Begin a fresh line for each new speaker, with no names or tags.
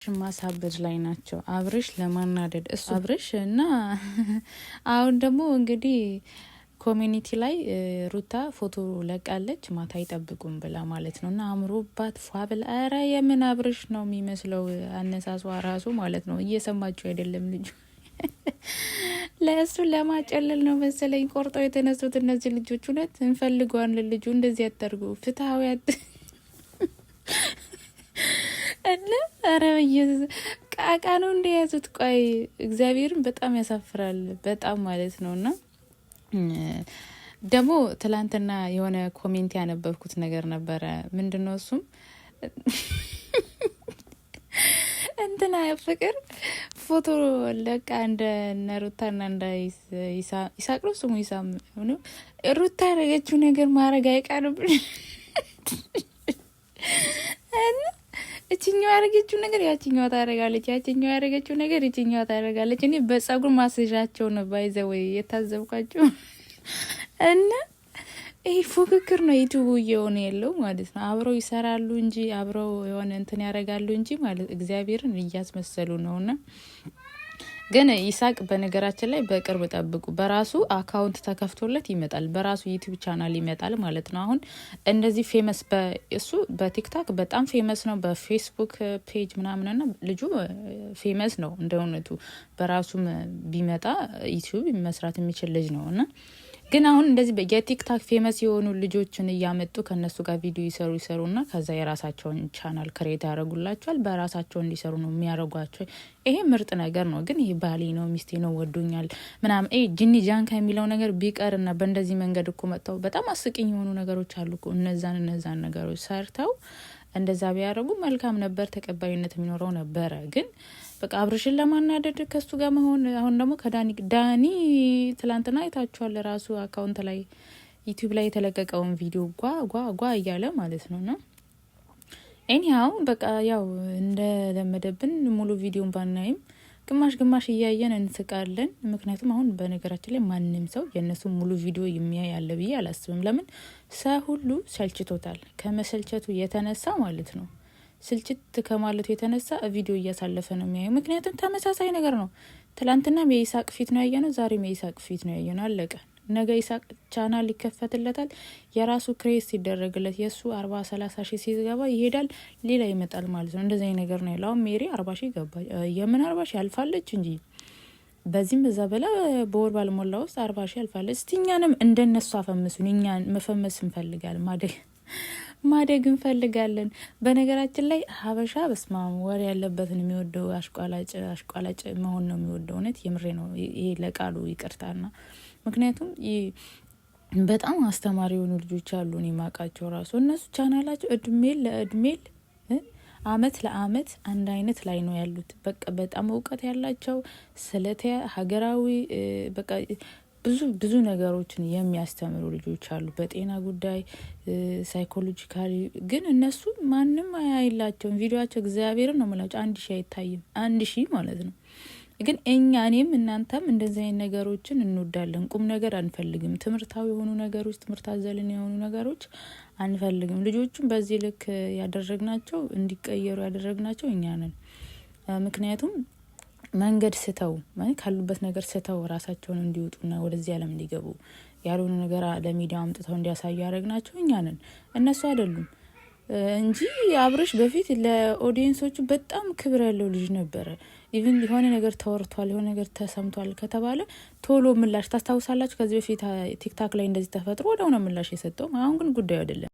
ማሳበድ ላይ ናቸው። አብርሽ ለማናደድ እሱ አብርሽ እና አሁን ደግሞ እንግዲህ ኮሚኒቲ ላይ ሩታ ፎቶ ለቃለች ማታ ይጠብቁም ብላ ማለት ነው። እና አምሮባት ፏ ብላ ኧረ የምን አብርሽ ነው የሚመስለው አነሳሷ ራሱ ማለት ነው። እየሰማችሁ አይደለም ልጁ ለእሱ ለማጨለል ነው መሰለኝ ቆርጠው የተነሱት እነዚህ ልጆች። እውነት እንፈልገዋለን ልጁ እንደዚህ ያደርጉ ፍትሃዊ እና ኧረ ቃቃ ነው እንደያዙት። ቆይ እግዚአብሔርን በጣም ያሳፍራል በጣም ማለት ነው። እና ደግሞ ትላንትና የሆነ ኮሜንት ያነበብኩት ነገር ነበረ። ምንድነው እሱም እንትና ፍቅር ፎቶ ለቃ እንደ ሩታና እንደ ይሳቅ ነው ስሙ ይሳም ነው ሩታ ያደረገችው ነገር ማድረግ አይቀርብን እቺኛው ያደረገችው ነገር ያቺኛው ታደርጋለች፣ ያቺኛው ያደረገችው ነገር እቺኛው ታደርጋለች። እኔ በጸጉር ማስያዣቸው ነው ባይዘው የታዘብኳቸው እና ይሄ ፉክክር ነው ዩቲዩብ እየሆነ ያለው ማለት ነው። አብረው ይሰራሉ እንጂ አብረው የሆነ እንትን ያደርጋሉ እንጂ ማለት እግዚአብሔርን እያስመሰሉ ነውና ግን ይሳቅ በነገራችን ላይ በቅርብ ጠብቁ። በራሱ አካውንት ተከፍቶለት ይመጣል፣ በራሱ ዩቲዩብ ቻናል ይመጣል ማለት ነው። አሁን እንደዚህ ፌመስ እሱ በቲክታክ በጣም ፌመስ ነው፣ በፌስቡክ ፔጅ ምናምንና ልጁ ፌመስ ነው እንደእውነቱ። በራሱም ቢመጣ ዩቲዩብ መስራት የሚችል ልጅ ነው እና ግን አሁን እንደዚህ የቲክታክ ፌመስ የሆኑ ልጆችን እያመጡ ከነሱ ጋር ቪዲዮ ይሰሩና ከዛ የራሳቸውን ቻናል ክሬት ያደርጉላቸዋል። በራሳቸው እንዲሰሩ ነው የሚያደርጓቸው። ይሄ ምርጥ ነገር ነው። ግን ይሄ ባሌ ነው ሚስቴ ነው ወዶኛል ምናምን ጂኒ ጃንካ የሚለው ነገር ቢቀርና በእንደዚህ መንገድ እኮ መጥተው በጣም አስቂኝ የሆኑ ነገሮች አሉ እኮ እነዛን ነገሮች ሰርተው እንደዛ ቢያደርጉ መልካም ነበር፣ ተቀባይነት የሚኖረው ነበረ። ግን በቃ አብርሽን ለማናደድ ከሱ ጋር መሆን። አሁን ደግሞ ዳኒ ትላንትና አይታችኋል ራሱ አካውንት ላይ ዩቲዩብ ላይ የተለቀቀውን ቪዲዮ ጓ እያለ ማለት ነው። እና ኤኒሃው በቃ ያው እንደለመደብን ሙሉ ቪዲዮን ባናይም ግማሽ እያየን እንስቃለን። ምክንያቱም አሁን በነገራችን ላይ ማንም ሰው የእነሱ ሙሉ ቪዲዮ የሚያይ ያለ ብዬ አላስብም። ለምን ሰው ሁሉ ሰልችቶታል። ከመሰልቸቱ የተነሳ ማለት ነው ስልችት ከማለቱ የተነሳ ቪዲዮ እያሳለፈ ነው የሚያየው። ምክንያቱም ተመሳሳይ ነገር ነው። ትላንትናም የይሳቅ ፊት ነው ያየነው፣ ዛሬም የይሳቅ ፊት ነው ያየነው። አለቀ። ነገ ይሳቅ ቻናል ይከፈትለታል፣ የራሱ ክሬስ ሲደረግለት የእሱ 40-30 ሺህ ሲገባ ይሄዳል፣ ሌላ ይመጣል ማለት ነው። እንደዚህ ነገር ነው ያለው። አሁን ሜሪ 40 ሺህ ገባ። የምን 40 ሺህ ያልፋለች እንጂ በዚህም በዛ በላ በወር ባልሞላ ውስጥ 40 ሺህ ያልፋለች። እስቲ እኛንም እንደነሱ አፈምሱን። እኛን መፈመስ እንፈልጋለን፣ ማደግ እንፈልጋለን። በነገራችን ላይ ሀበሻ በስማም ወር ያለበትን የሚወደው አሽቋላጭ መሆን ነው የሚወደው። እውነት የምሬ ነው። ይሄ ለቃሉ ይቅርታና ምክንያቱም በጣም አስተማሪ የሆኑ ልጆች አሉ። እኔ ማቃቸው ራሱ እነሱ ቻናላቸው እድሜል አመት ለአመት አንድ አይነት ላይ ነው ያሉት። በቃ በጣም እውቀት ያላቸው ስለተ ሀገራዊ በቃ ብዙ ነገሮችን የሚያስተምሩ ልጆች አሉ። በጤና ጉዳይ ሳይኮሎጂካሊ ግን እነሱ ማንም አይላቸውም። ቪዲዮቸው እግዚአብሔርን ነው የምላቸው 1000 አይታይም፣ 1000 ማለት ነው። ግን እኔም እናንተም እንደዚህ አይነት ነገሮችን እንወዳለን። ቁም ነገር አንፈልግም። ትምህርታዊ የሆኑ ነገሮች፣ ትምህርት አዘልን የሆኑ ነገሮች አንፈልግም። ልጆቹም በዚህ ልክ ያደረግናቸው እንዲቀየሩ ያደረግናቸው እኛ ነን። ምክንያቱም መንገድ ስተው ካሉበት ነገር ስተው ራሳቸውን እንዲወጡና ወደዚህ ዓለም እንዲገቡ ያልሆነ ነገር ለሚዲያ አምጥተው እንዲያሳዩ ያደረግናቸው እኛ ነን፣ እነሱ አይደሉም እንጂ አብርሽ በፊት ለኦዲየንሶቹ በጣም ክብር ያለው ልጅ ነበረ። ኢቭን የሆነ ነገር ተወርቷል፣ የሆነ ነገር ተሰምቷል ከተባለ ቶሎ ምላሽ ታስታውሳላችሁ። ከዚህ በፊት ቲክታክ ላይ እንደዚህ ተፈጥሮ ወደሆነ ምላሽ የሰጠው። አሁን ግን ጉዳዩ አይደለም።